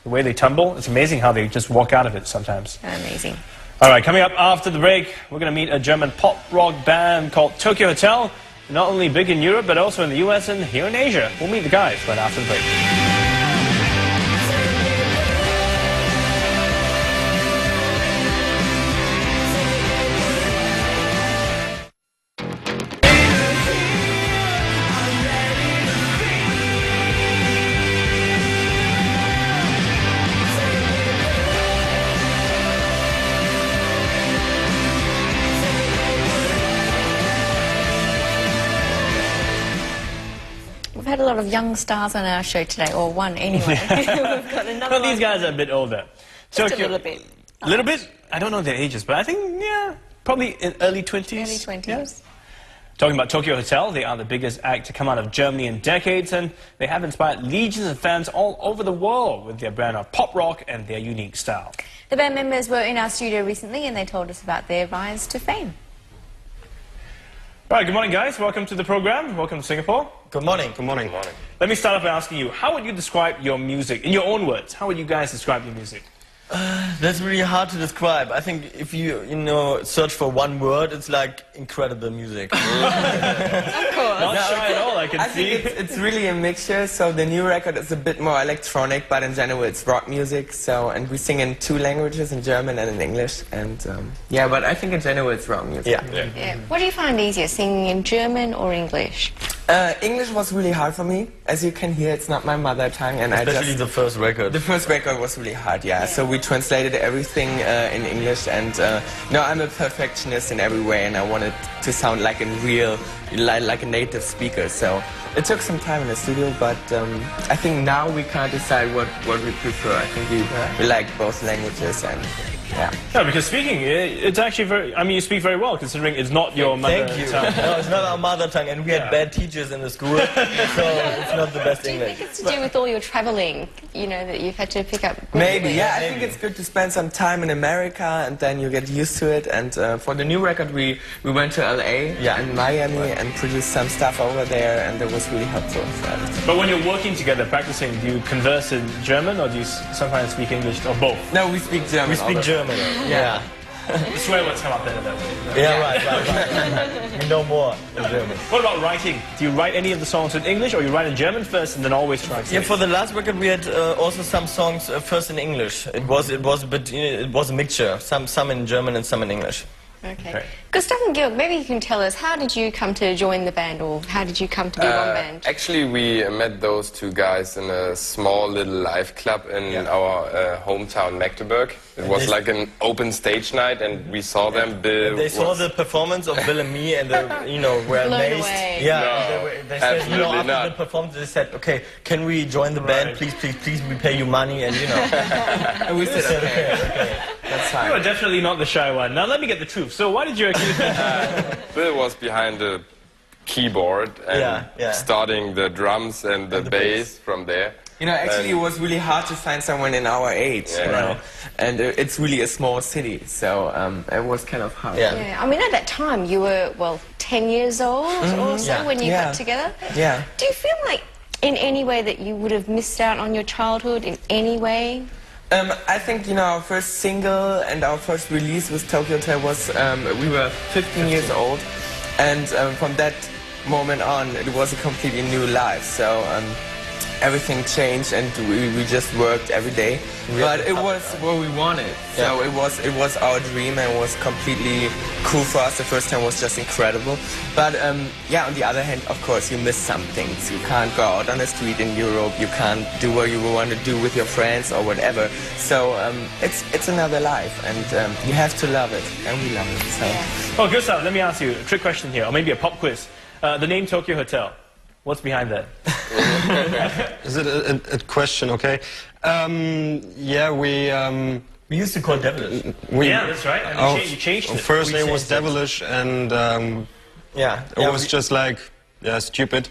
The way they tumble, it's amazing how they just walk out of it sometimes. Amazing. All right, coming up after the break, we're going to meet a German pop rock band called Tokyo Hotel. Not only big in Europe, but also in the US and here in Asia. We'll meet the guys right after the break. We've had a lot of young stars on our show today, or one anyway. We've got another Well, these guys are a bit older. Just a little bit. A little bit? I don't know their ages, but I think, yeah, probably in early 20s. Early 20s. Yeah. Talking about Tokyo Hotel, they are the biggest act to come out of Germany in decades, and they have inspired legions of fans all over the world with their brand of pop rock and their unique style. The band members were in our studio recently and they told us about their rise to fame. All right, good morning, guys. Welcome to the program. Welcome to Singapore. Good morning. Good morning. Let me start off by asking you, how would you describe your music? In your own words, how would you guys describe your music? That's really hard to describe. I think if you search for one word, it's like incredible music. Of course. Not shy at all, I can see. think it's really a mixture. So the new record is a bit more electronic, but in general it's rock music. So and we sing in two languages, in German and in English. And yeah, but I think in general it's rock music. Yeah. What do you find easier, singing in German or English? English was really hard for me. As you can hear, it's not my mother tongue, and Especially the first record. The first record was really hard, yeah. So we translated everything in English, and no, I'm a perfectionist in every way, and I wanted to sound like a real, like a native speaker. So it took some time in the studio, but I think now we can't decide what we prefer. I think we like both languages, and yeah. No, because speaking, it's actually very, I mean, you speak very well, considering it's not your mother Thank you. tongue. No, it's not our mother tongue, and we had bad teachers in the school, so it's not the best Do you English. think it's to do with all your travelling, that you've had to pick up? Maybe, yeah. I think it's good to spend some time in America, and then you get used to it. And for the new record, we went to LA and Miami and produced some stuff over there, and it was really helpful. But when you're working together, practicing, do you converse in German, or do you sometimes speak English, or both? No, we speak German. We speak German. Yeah. The swear words come up better that way. Yeah, right. We know more in German. What about writing? Do you write any of the songs in English, or you write in German first and then always translate? Yeah, for the last record we had also some songs first in English. It was a bit, it was a mixture. Some in German and some in English. Okay. Gustav and Georg, maybe you can tell us, how did you come to join the band, or how did you come to be one band? Actually, we met those two guys in a small little live club in our hometown, Magdeburg. It was like an open stage night, and we saw them. They saw the performance of Bill and me, and they, were Blown amazed. away. Yeah, No, they said, absolutely after not. the performance, they said, okay, can we join the band? Please, we pay you money, and And we said, okay, that's fine. You are definitely not the shy one. Now let me get the truth. So why did you accuse me? Bill was behind the keyboard and starting the drums and the bass from there. Actually, it was really hard to find someone in our age, and it's really a small city, so it was kind of hard. Yeah, I mean, at that time, you were, 10 years old or so when you got together. Yeah. Do you feel like, in any way, that you would have missed out on your childhood, in any way? I think, our first single and our first release with Tokyo Hotel was, we were 15 years old, and from that moment on, it was a completely new life, so everything changed, and we just worked every day. But it was what we wanted, so it was our dream, and it was completely cool for us. The first time was just incredible. But on the other hand, of course, you miss some things. You can't go out on the street in Europe. You can't do what you want to do with your friends or whatever. So it's another life, and you have to love it, and we love it. So. Well, Gustav, let me ask you a trick question here, or maybe a pop quiz. The name Tokyo Hotel, what's behind that? Is it a question? Okay. Yeah, we used to call Devilish. Yeah, that's right. And you changed it. First name was Devilish, and it was just like, stupid.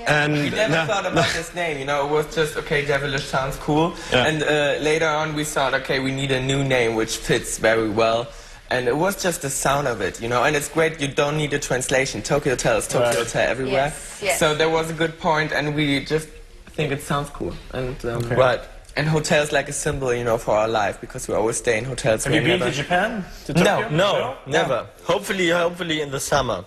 And we never thought about this name, it was just, okay, Devilish sounds cool. And later on we thought, okay, we need a new name which fits very well. And it was just the sound of it, and it's great, you don't need a translation. Tokyo Hotel is Tokyo Hotel everywhere. Yes. So there was a good point, and we just think it sounds cool. And Right. And hotels like a symbol, you know, for our life, because we always stay in hotels. Have you been to Japan? To Tokyo? No, never. Hopefully in the summer.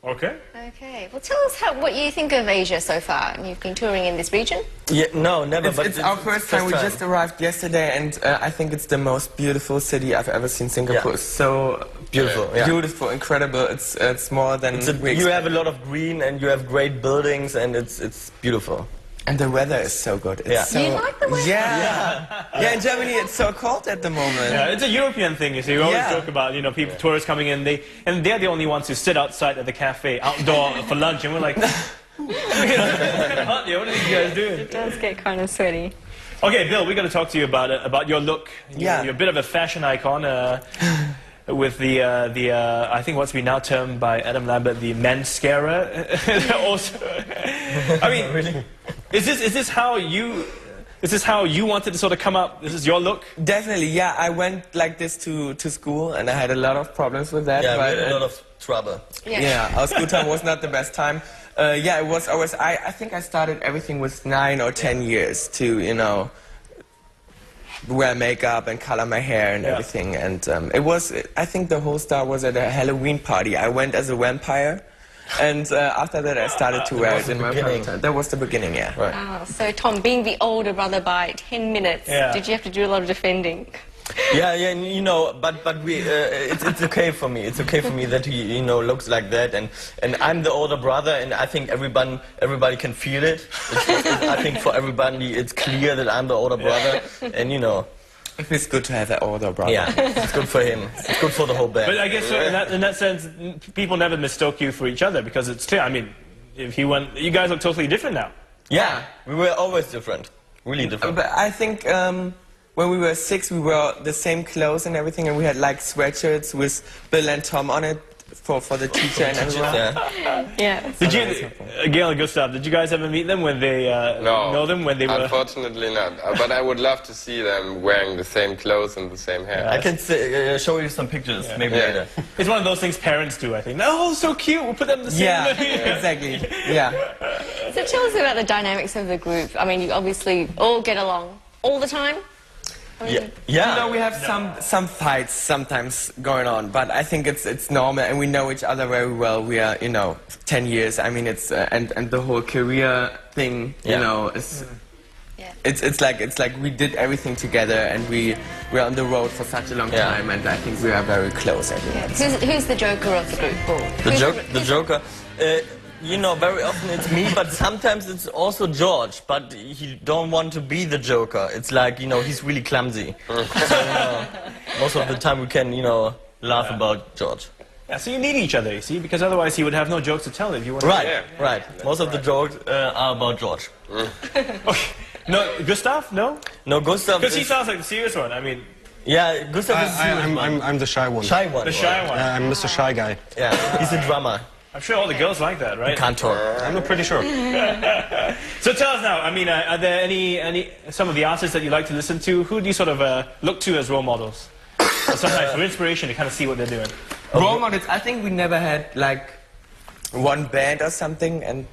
Okay. Okay. Well, tell us what you think of Asia so far. You've been touring in this region? Yeah, no, never. It's our first time. We just arrived yesterday, and I think it's the most beautiful city I've ever seen. Singapore is so beautiful, beautiful, incredible. It's more than you have a lot of green, and you have great buildings, and it's beautiful. And the weather is so good. It's so, you like the weather? Yeah, in Germany it's so cold at the moment. Yeah, it's a European thing, you see. We always talk about, you know, people, tourists coming in, they're the only ones who sit outside at the cafe, outdoor for lunch, and we're like, it's kind of hot here. What are these guys doing? It does get kind of sweaty. Okay, Bill, we're going to talk to you about your look. You're a bit of a fashion icon. With the I think what's been now termed by Adam Lambert the mascara. Also, I mean, really? Is this how you wanted to sort of come up? This is your look? Definitely, yeah. I went like this to school, and I had a lot of problems with that. Yeah, but a lot of trouble. Yeah, our school time was not the best time. Yeah, it was always. I think I started everything with 9 or 10 years to, you know, wear makeup and color my hair and everything, and it was. I think the whole start was at a Halloween party. I went as a vampire, and after that I started to wear it in my prime time. That was the beginning, yeah. Right. Wow. So Tom, being the older brother by 10 minutes, did you have to do a lot of defending? Yeah, you know, but it's okay for me. It's okay for me that he, you know, looks like that, and I'm the older brother, and I think everybody can feel it. I think for everybody it's clear that I'm the older brother, and you know. It feels good to have an older brother. Yeah, it's good for him. It's good for the whole band. But I guess so in that sense, people never mistook you for each other, because it's clear. I mean, if he went, you guys look totally different now. Yeah, we were always different, really different. But I think. When we were 6, we wore the same clothes and everything, and we had like sweatshirts with Bill and Tom on it for the teacher and everyone. Yeah. Did you, Gail and Gustav, did you guys ever meet them when they know them when they were? Unfortunately not. But I would love to see them wearing the same clothes and the same hair. I can show you some pictures maybe later. It's one of those things parents do, I think. Oh, so cute. We'll put them in the same. Yeah, exactly. Yeah. So tell us about the dynamics of the group. I mean, you obviously all get along all the time. Yeah. You know, we have some fights sometimes going on, but I think it's normal, and we know each other very well. We are, you know, 10 years. I mean, it's and the whole career thing, you know, is. It's like we did everything together, and we're on the road for such a long time, and I think we are very close. Who's the joker of the group? The joker. You know, very often it's me, but sometimes it's also George. But he don't want to be the joker. It's like, you know, he's really clumsy. So, you know, most of the time we can, you know, laugh about George. Yeah, so you need each other, you see, because otherwise he would have no jokes to tell if you want. Right. Most of the jokes are about George. Okay. No, Gustav? No. No, Gustav. Because he sounds like the serious one. I mean. Yeah, Gustav is. I'm the shy one. Shy one. The shy one. Yeah, I'm Mr. Shy Guy. Yeah, he's a drummer. I'm sure all the girls like that, right? Can't talk. I'm not pretty sure. So tell us now, I mean, are there any some of the artists that you like to listen to? Who do you sort of look to as role models? Or sometimes for inspiration to kind of see what they're doing? Role models, I think we never had like one band or something, and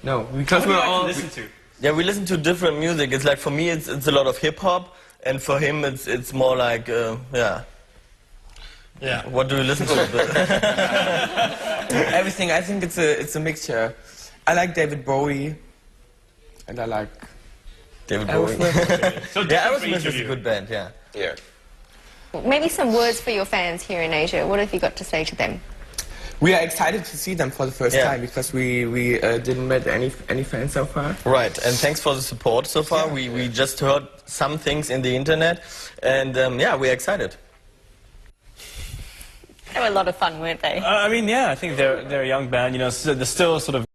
no, because we're all... listen to? Yeah, we listen to different music. It's like, for me it's a lot of hip-hop, and for him it's more like, Yeah. What do you listen to? Everything. I think it's a mixture. I like David Bowie, and I like David Bowie. So yeah, Aerosmith is a good band. Yeah. Yeah. Maybe some words for your fans here in Asia. What have you got to say to them? We are excited to see them for the first time, because we didn't meet any fans so far. Right, and thanks for the support so far. We just heard some things in the internet, and yeah, we're excited. They were a lot of fun, weren't they? I mean, yeah, I think they're a young band. You know, so they're still sort of